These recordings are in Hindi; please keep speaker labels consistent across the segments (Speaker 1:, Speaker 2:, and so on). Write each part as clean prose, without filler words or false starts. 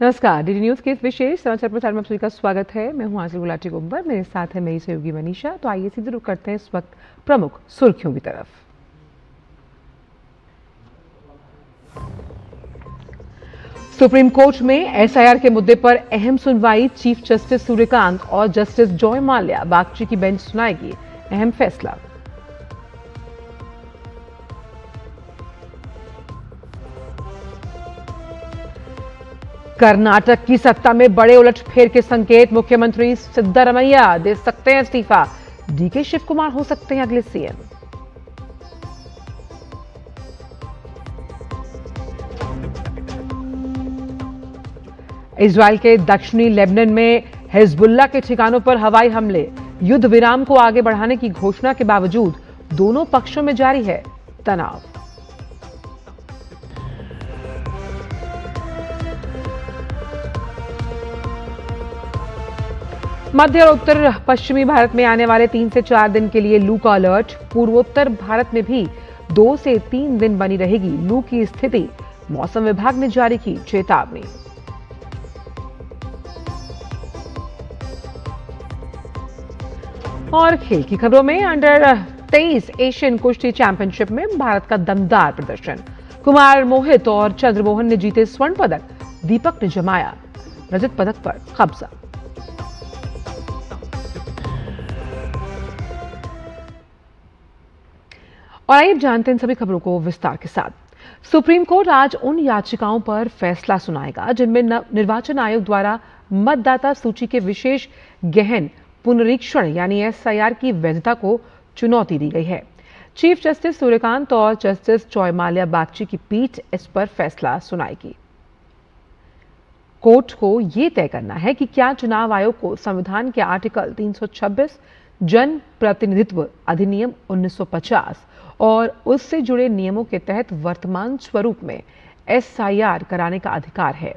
Speaker 1: नमस्कार, डीडी न्यूज के इस विशेष समाचार प्रसार में आप सभी का स्वागत है। मैं हूं आसिल गुलाटी गुंबर, मेरे साथ है मेरी सहयोगी मनीषा। तो आइए सीधे रुख करते हैं इस वक्त प्रमुख सुर्खियों की तरफ। सुप्रीम कोर्ट में एसआईआर के मुद्दे पर अहम सुनवाई। चीफ जस्टिस सूर्यकांत और जस्टिस जॉय माल्या बागची की बेंच सुनाएगी अहम फैसला। कर्नाटक की सत्ता में बड़े उलटफेर के संकेत। मुख्यमंत्री सिद्धरामैया दे सकते हैं इस्तीफा। डीके शिव कुमार हो सकते हैं अगले सीएम। इजरायल के दक्षिणी लेबनान में हिजबुल्लाह के ठिकानों पर हवाई हमले। युद्ध विराम को आगे बढ़ाने की घोषणा के बावजूद दोनों पक्षों में जारी है तनाव। मध्य और उत्तर पश्चिमी भारत में आने वाले 3 से 4 दिन के लिए लू का अलर्ट। पूर्वोत्तर भारत में भी 2 से 3 दिन बनी रहेगी लू की स्थिति। मौसम विभाग ने जारी की चेतावनी। और खेल की खबरों में अंडर 23 एशियन कुश्ती चैंपियनशिप में भारत का दमदार प्रदर्शन। कुमार मोहित और चंद्रमोहन ने जीते स्वर्ण पदक। दीपक ने जमाया रजत पदक पर कब्जा। और आइए जानते हैं इन सभी खबरों को विस्तार के साथ। सुप्रीम कोर्ट आज उन याचिकाओं पर फैसला सुनाएगा जिनमें निर्वाचन आयोग द्वारा मतदाता सूची के विशेष गहन पुनरीक्षण यानी एसआईआर की वैधता को चुनौती दी गई है। चीफ जस्टिस सूर्यकांत और जस्टिस जॉय माल्या बागची की पीठ इस पर फैसला सुनाएगी। कोर्ट को यह तय करना है कि क्या चुनाव आयोग को संविधान के आर्टिकल 326 जन प्रतिनिधित्व अधिनियम 1950 और उससे जुड़े नियमों के तहत वर्तमान स्वरूप में एसआईआर कराने का अधिकार है।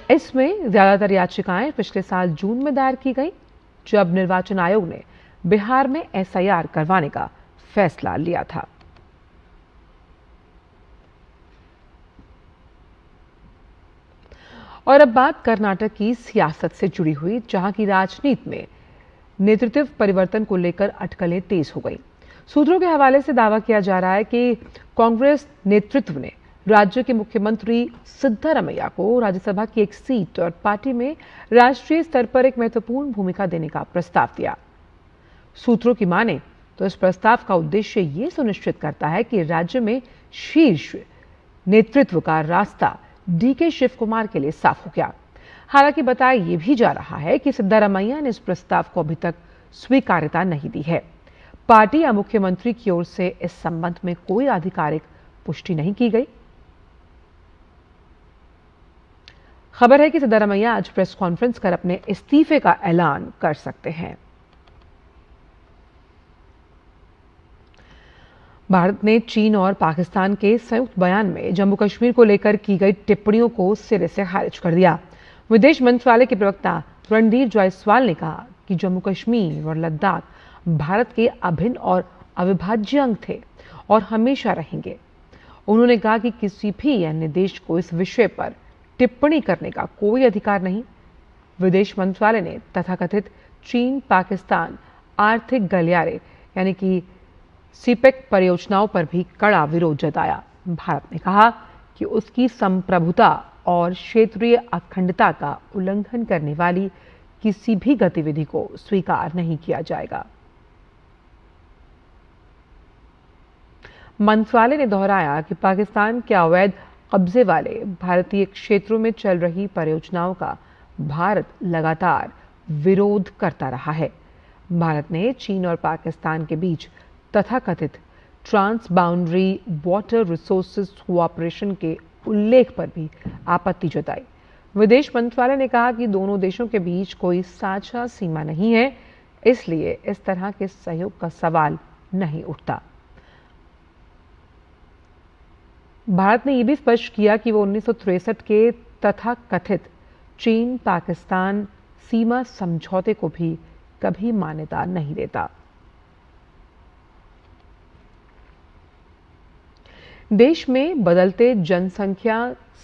Speaker 1: इसमें ज्यादातर याचिकाएं पिछले साल जून में दायर की गई, जब निर्वाचन आयोग ने बिहार में एसआईआर करवाने का फैसला लिया था। और अब बात कर्नाटक की सियासत से जुड़ी हुई, जहां की राजनीति में नेतृत्व परिवर्तन को लेकर अटकलें तेज हो गई। सूत्रों के हवाले से दावा किया जा रहा है कि कांग्रेस नेतृत्व ने राज्य के मुख्यमंत्री सिद्धरामैया को राज्यसभा की एक सीट और पार्टी में राष्ट्रीय स्तर पर एक महत्वपूर्ण भूमिका देने का प्रस्ताव दिया। सूत्रों की माने तो इस प्रस्ताव का उद्देश्य ये सुनिश्चित करता है कि राज्य में शीर्ष नेतृत्व का रास्ता डीके शिव कुमार के लिए साफ हो गया। हालांकि बताया यह भी जा रहा है कि सिद्धरामैया ने इस प्रस्ताव को अभी तक स्वीकार्यता नहीं दी है। पार्टी या मुख्यमंत्री की ओर से इस संबंध में कोई आधिकारिक पुष्टि नहीं की गई। खबर है कि सिद्धरामैया आज प्रेस कॉन्फ्रेंस कर अपने इस्तीफे का ऐलान कर सकते हैं। भारत ने चीन और पाकिस्तान के संयुक्त बयान में जम्मू कश्मीर को लेकर की गई टिप्पणियों को सिरे से खारिज कर दिया। विदेश मंत्रालय के प्रवक्ता रणधीर जायसवाल ने कहा कि जम्मू कश्मीर और लद्दाख भारत के अभिन्न और अविभाज्य अंग थे और हमेशा रहेंगे। उन्होंने कहा कि किसी भी अन्य देश को इस विषय पर टिप्पणी करने का कोई अधिकार नहीं। विदेश मंत्रालय ने तथाकथित चीन पाकिस्तान आर्थिक गलियारे यानी कि सीपेक परियोजनाओं पर भी कड़ा विरोध जताया। भारत ने कहा कि उसकी संप्रभुता और क्षेत्रीय अखंडता का उल्लंघन करने वाली किसी भी गतिविधि को स्वीकार नहीं किया जाएगा। मंत्रालय ने दोहराया कि पाकिस्तान के अवैध कब्जे वाले भारतीय क्षेत्रों में चल रही परियोजनाओं का भारत लगातार विरोध करता रहा है। भारत ने चीन और पाकिस्तान के बीच तथाकथित trans boundary water resources cooperation के उल्लेख पर भी आपत्ति जताई। विदेश मंत्रालय ने कहा कि दोनों देशों के बीच कोई साझा सीमा नहीं है, इसलिए इस तरह के सहयोग का सवाल नहीं उठता। भारत ने यह भी स्पष्ट किया कि वो 1963 के तथाकथित चीन पाकिस्तान सीमा समझौते को भी कभी मान्यता नहीं देता। देश में बदलते जनसंख्या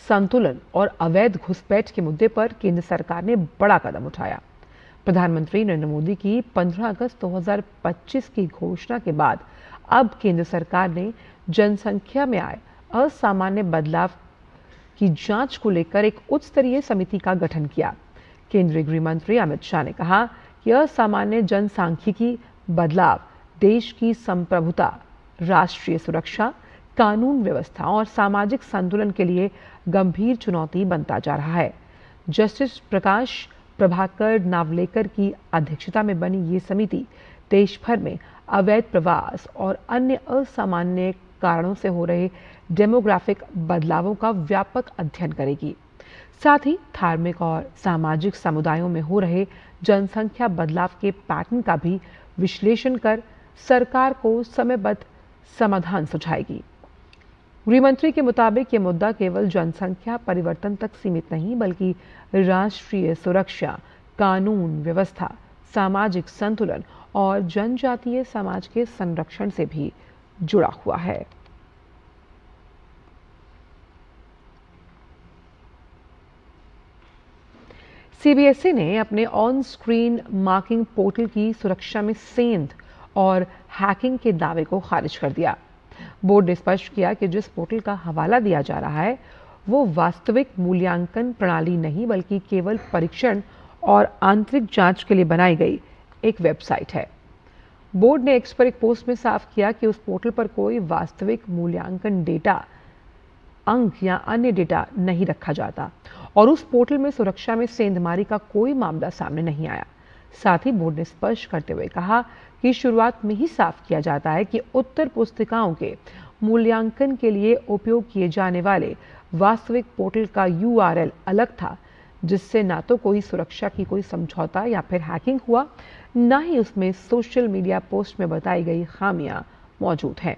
Speaker 1: संतुलन और अवैध घुसपैठ के मुद्दे पर केंद्र सरकार ने बड़ा कदम उठाया। प्रधानमंत्री नरेंद्र मोदी की 15 अगस्त 2025 की घोषणा के बाद अब केंद्र सरकार ने जनसंख्या में आए असामान्य बदलाव की जांच को लेकर एक उच्च स्तरीय समिति का गठन किया। केंद्रीय गृह मंत्री अमित शाह ने कहा कि असामान्य जनसांख्यिकी बदलाव देश की संप्रभुता, राष्ट्रीय सुरक्षा, कानून व्यवस्था और सामाजिक संतुलन के लिए गंभीर चुनौती बनता जा रहा है। जस्टिस प्रकाश प्रभाकर नावलेकर की अध्यक्षता में बनी ये समिति देश भर में अवैध प्रवास और अन्य असामान्य कारणों से हो रहे डेमोग्राफिक बदलावों का व्यापक अध्ययन करेगी। साथ ही धार्मिक और सामाजिक समुदायों में हो रहे जनसंख्या बदलाव के पैटर्न का भी विश्लेषण कर सरकार को समयबद्ध समाधान सुझाएगी। गृहमंत्री के मुताबिक ये मुद्दा केवल जनसंख्या परिवर्तन तक सीमित नहीं, बल्कि राष्ट्रीय सुरक्षा, कानून व्यवस्था, सामाजिक संतुलन और जनजातीय समाज के संरक्षण से भी जुड़ा हुआ है। सीबीएसई ने अपने ऑन स्क्रीन मार्किंग पोर्टल की सुरक्षा में सेंध और हैकिंग के दावे को खारिज कर दिया। बोर्ड ने स्पष्ट किया कि जिस पोर्टल का हवाला दिया जा रहा है वो वास्तविक मूल्यांकन प्रणाली नहीं, बल्कि केवल परीक्षण और आंतरिक जांच के लिए बनाई गई एक वेबसाइट है। बोर्ड ने एक्स पर एक पोस्ट में साफ किया कि उस पोर्टल पर कोई वास्तविक मूल्यांकन डेटा, अंक या अन्य डेटा नहीं रखा जाता और उस पोर्टल में सुरक्षा में सेंधमारी का कोई मामला सामने नहीं आया। साथ ही बोर्ड ने स्पष्ट करते हुए कहा कि शुरुआत में ही साफ किया जाता है कि उत्तर पुस्तिकाओं के मूल्यांकन के लिए उपयोग किए जाने वाले वास्तविक पोर्टल का URL अलग था, जिससे ना तो कोई सुरक्षा की कोई समझौता या फिर हैकिंग हुआ, ना ही उसमें सोशल मीडिया पोस्ट में बताई गई खामियां मौजूद हैं।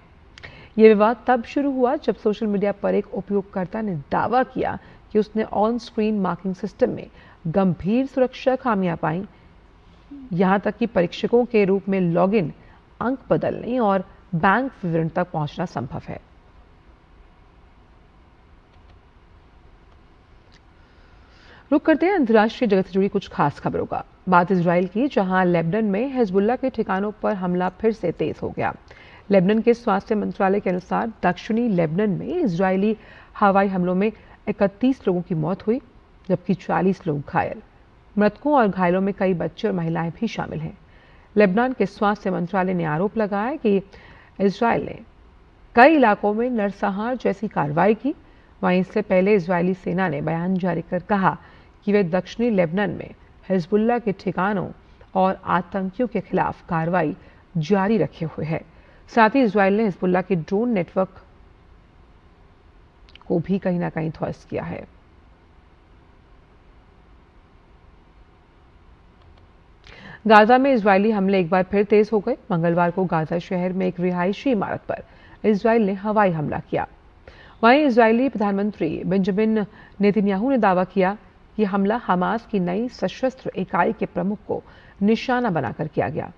Speaker 1: ये विवाद तब शुरू हुआ जब सोशल मीडिया पर एक उपयोगकर्ता ने दावा किया कि उसने ऑन स्क्रीन मार्किंग सिस्टम में गंभीर सुरक्षा खामियां पाई, यहां तक कि परीक्षकों के रूप में लॉगिन, अंक बदलने और बैंक विवरण तक पहुंचना संभव है। रुक करते हैं अंतर्राष्ट्रीय जगत से जुड़ी कुछ खास खबरों का। बात इजराइल की, जहां लेबनान में हिजबुल्लाह के ठिकानों पर हमला फिर से तेज हो गया। लेबनान के स्वास्थ्य मंत्रालय के अनुसार दक्षिणी लेबनान में इजरायली हवाई हमलों में 31 लोगों की मौत हुई, जबकि 40 लोग घायल। मृतकों और घायलों में कई बच्चे और महिलाएं भी शामिल हैं। लेबनान के स्वास्थ्य मंत्रालय ने आरोप लगाया कि इजराइल ने कई इलाकों में नरसंहार जैसी कार्रवाई की। वहीं इससे पहले इजरायली सेना ने बयान जारी कर कहा कि वे दक्षिणी लेबनान में हिजबुल्लाह के ठिकानों और आतंकियों के खिलाफ कार्रवाई जारी रखे हुए है। साथ ही इजराइल ने हिजबुल्लाह के ड्रोन नेटवर्क को भी कहीं ना कहीं ध्वस्त किया है। गाजा में इजरायली हमले एक बार फिर तेज हो गए। मंगलवार को गाजा शहर में एक रिहायशी इमारत पर इजराइल ने हवाई हमला किया। वहीं इजरायली प्रधानमंत्री बेंजामिन नेतन्याहू ने दावा किया कि हमला हमास की नई सशस्त्र इकाई के प्रमुख को निशाना बनाकर किया गया।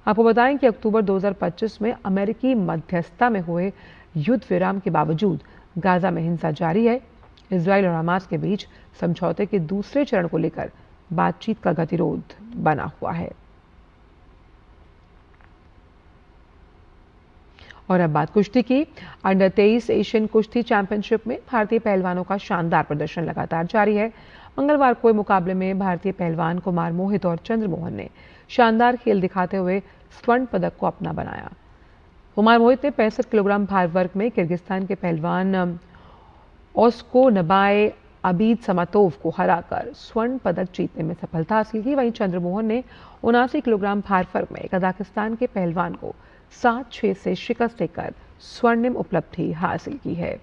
Speaker 1: आपको बताएं कि अक्टूबर 2025 में अमेरिकी मध्यस्थता में हुए युद्ध विराम के बावजूद गाजा में हिंसा जारी है। इजराइल और हमास के बीच समझौते के दूसरे चरण को लेकर बातचीत का गतिरोध बना हुआ है। और अब बात कुश्ती की। अंडर 23 एशियन कुश्ती चैंपियनशिप में भारतीय पहलवानों का शानदार प्रदर्शन लगातार जारी है। मंगलवार को मुकाबले में भारतीय पहलवान कुमार मोहित और चंद्रमोहन ने शानदार खेल दिखाते हुए स्वर्ण पदक को अपना बनाया। कुमार मोहित ने 65 किलोग्राम भार वर्ग में किर्गिस्तान के पहलवान ओस्को नबाए अबीद समातोव को हराकर स्वर्ण पदक जीतने में सफलता हासिल की। वहीं चंद्रमोहन ने 79 किलोग्राम भार वर्ग में कजाकिस्तान के पहलवान को 7-6 से शिकस्त देकर स्वर्णिम उपलब्धि हासिल की है।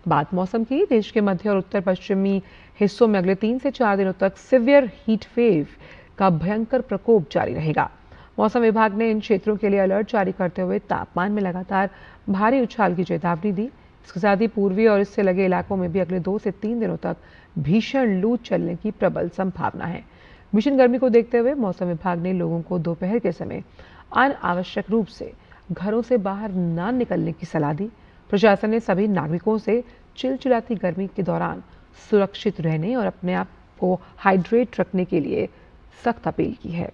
Speaker 1: बात मौसम की। देश के मध्य और उत्तर पश्चिमी हिस्सों में अगले 3 से 4 दिनों तक सिवियर हीट वेव का भयंकर प्रकोप जारी रहेगा। मौसम विभाग ने इन क्षेत्रों के लिए अलर्ट जारी करते हुए तापमान में लगातार भारी उछाल की चेतावनी दी। इसके साथ ही पूर्वी और इससे लगे इलाकों में भी अगले 2 से 3 दिनों तक भीषण लू चलने की प्रबल संभावना है। भीषण गर्मी को देखते हुए मौसम विभाग ने लोगों को दोपहर के समय अनावश्यक रूप से घरों से बाहर ना निकलने की सलाह दी। प्रशासन ने सभी नागरिकों से चिलचिलाती गर्मी के दौरान सुरक्षित रहने और अपने आप को हाइड्रेट रखने के लिए सख्त अपील की है।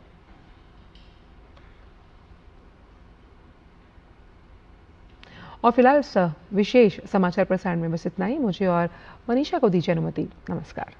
Speaker 1: और फिलहाल इस विशेष समाचार प्रसारण में बस इतना ही। मुझे और मनीषा को दीजिए अनुमति। नमस्कार।